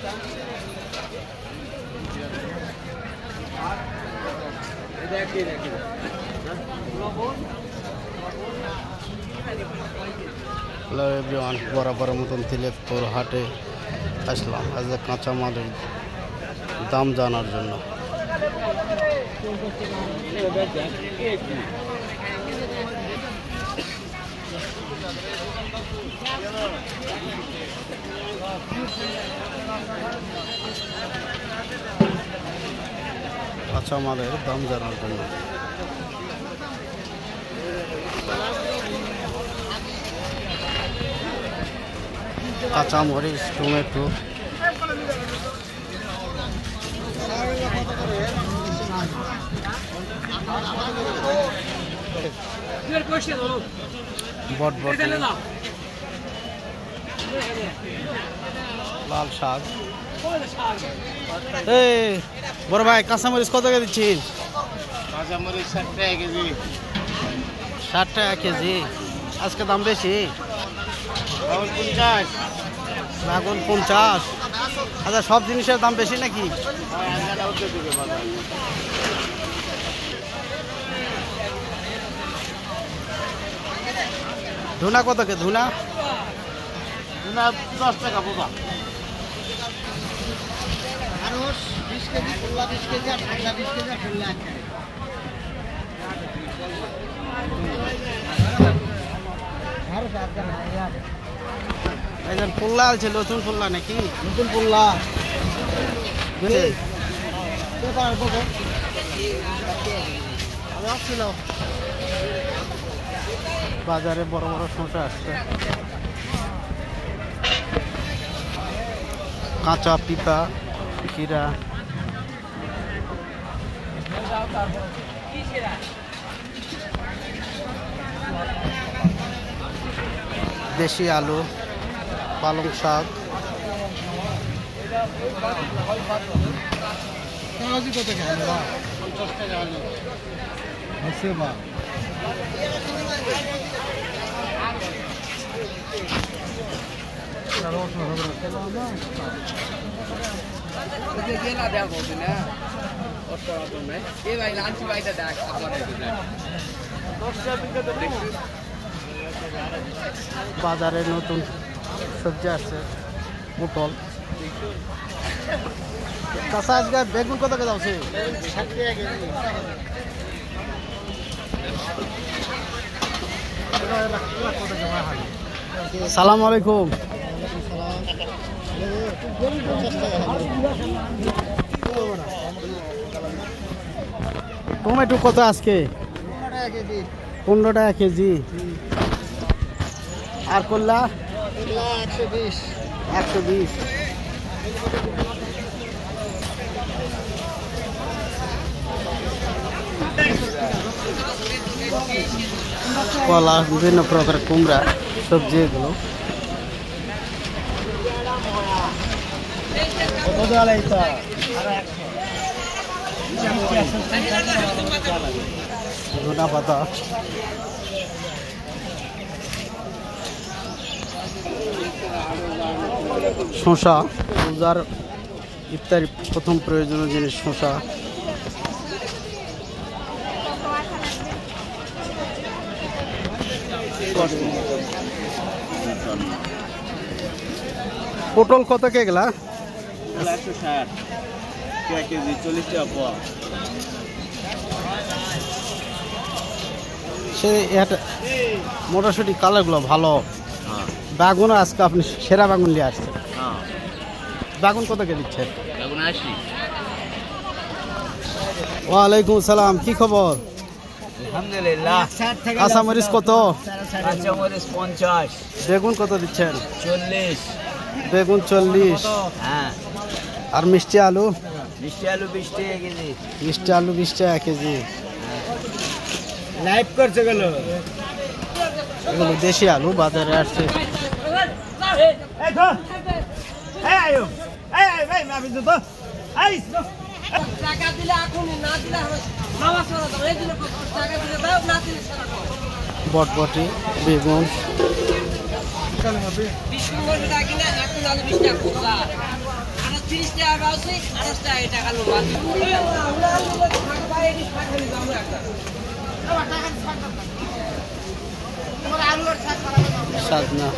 Hello everyone, বরাবর মতন তিলেকপুর হাটে আসলাম আজ কাঁচা মালের দাম জানার জন্য। কাঁচা মালের দাম জানার জন্য কাঁচা মরিচ, টমেটো, বটবটি, লাল শাক। এই বড় ভাই, কাঁচামরিচ কত করে দিচ্ছেন? কাঁচামরিচ 60 টাকা কেজি। 60 টাকা কেজি। আজকে দাম বেশি। এখন 50। এখন 50। আচ্ছা, সব জিনিসের দাম বেশি নাকি? ধুনা কত কে? ধুনা 10 টাকা বাবা। 20 কেজি, 20 কেজি আর 20 কেজি আর 1 একজন পোল্লা আছে, নতুন পোল্লা নাকি? নতুন পোল্লা বাজারে বড় বড় শসা আসছে, কাঁচা পিপা, খিরা, দেশি আলু, পালং শাক। কত কেজি? 50 টাকা আলু আছে বা বাজারে নতুন সবজি আসছে, পটল। কাঁচা আজকে বেগুন কত করে যাচ্ছে? 60 টাকা কেজি। সালাম আলাইকুম। টমেটো কত আজকে? 15 টাকা কেজি। আর করলা? 120। 120। কলা, বিভিন্ন প্রকার কুমড়া, সবজি এগুলো। ধনা পাতা, শসা, রোজার ইফতারি প্রথম প্রয়োজনীয় জিনিস শসা। পটল কত কে গেলা? 160 টাকা কেজি, 40 টাকা পোয়া। সে মোটামুটি কালারগুলো ভালো। বেগুন আজকে আপনি সেরা বেগুন নিয়ে আসছেন। বেগুন কত কে দিচ্ছেন? বেগুন 80। ওয়ালাইকুম সালাম, কি খবর? আলহামদুলিল্লাহ। কাঁচামরিচ কত? কাঁচামরিচ 50। বেগুন কত দিচ্ছেন? 40। বেগুন 40। হ্যাঁ। আর মিষ্টি আলু? মিষ্টি আলু 20 টাকা কেজি। মিষ্টি আলু 20 টাকা কেজি। লাইভ করছে গেল। এগুলো দেশি আলু, বাজারে আসছে। বটবটি, বেগুন, সাজনা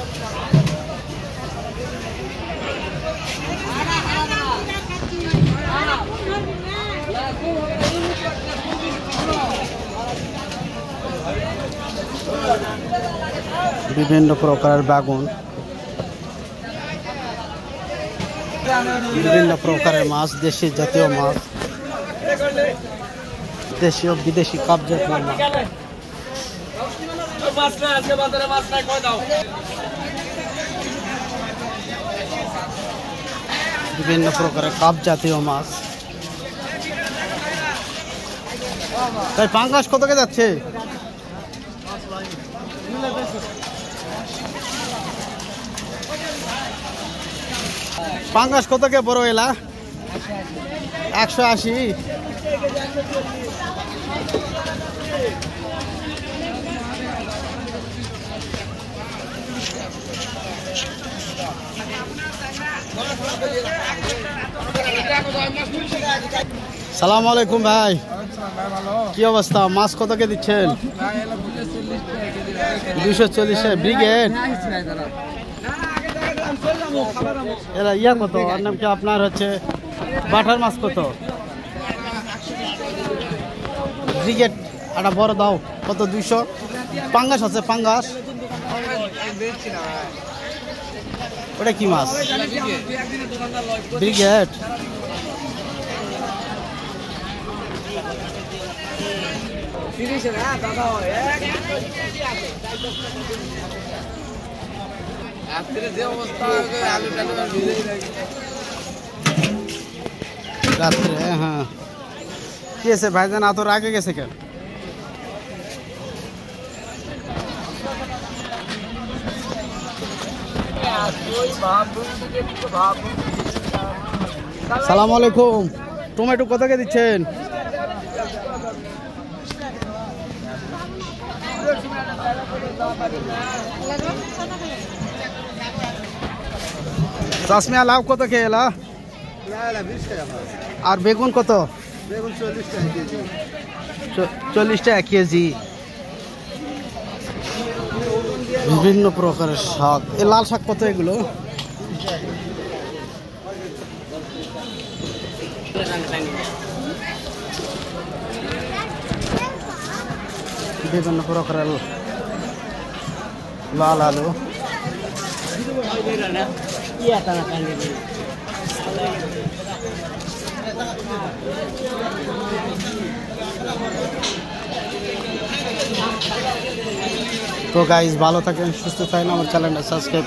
বিভিন্ন প্রকারের বেগুন, বিভিন্ন প্রকারের মাছ, দেশি জাতীয় মাছ, দেশীয় বিদেশি কাপ জাতীয় মাছ। বিভিন্ন প্রকারের কাপ জাতীয় মাছ। তাই পাঙ্গাস কত কে যাচ্ছে? পাঙ্গাস কত কে বড় এলা? 180। সালাম আলাইকুম ভাই, কি অবস্থা? মাছ কত কে দিচ্ছেন? 240 ব্রিগেড। এরা ইয়া কত? আর নাম কি আপনার হচ্ছে বাটার মাছ কত? ব্রিগেড একটা বড় দাও কত? 200। পাঙ্গাস আছে? পাঙ্গাস ওটা কি মাছ? ব্রিগেড। রাত্রে হ্যাঁ কি আছে ভাইজান? এত রাগে গেছে কেন? সালাম আলাইকুম, টমেটো কত কে দিচ্ছেন? চাষমিয়া লাউ কত কে এলা? 20 টাকা। আর বেগুন কত? বেগুন 40 টাকা কেজি। 40 টাকা কেজি। বিভিন্ন প্রকারের শাক। এই লাল শাক কত এগুলো? বিভিন্ন প্রকারের লাল আলু। তো গাইস ভালো থাকেন, সুস্থ থাকেন, আমার চ্যানেলটা সাবস্ক্রাইব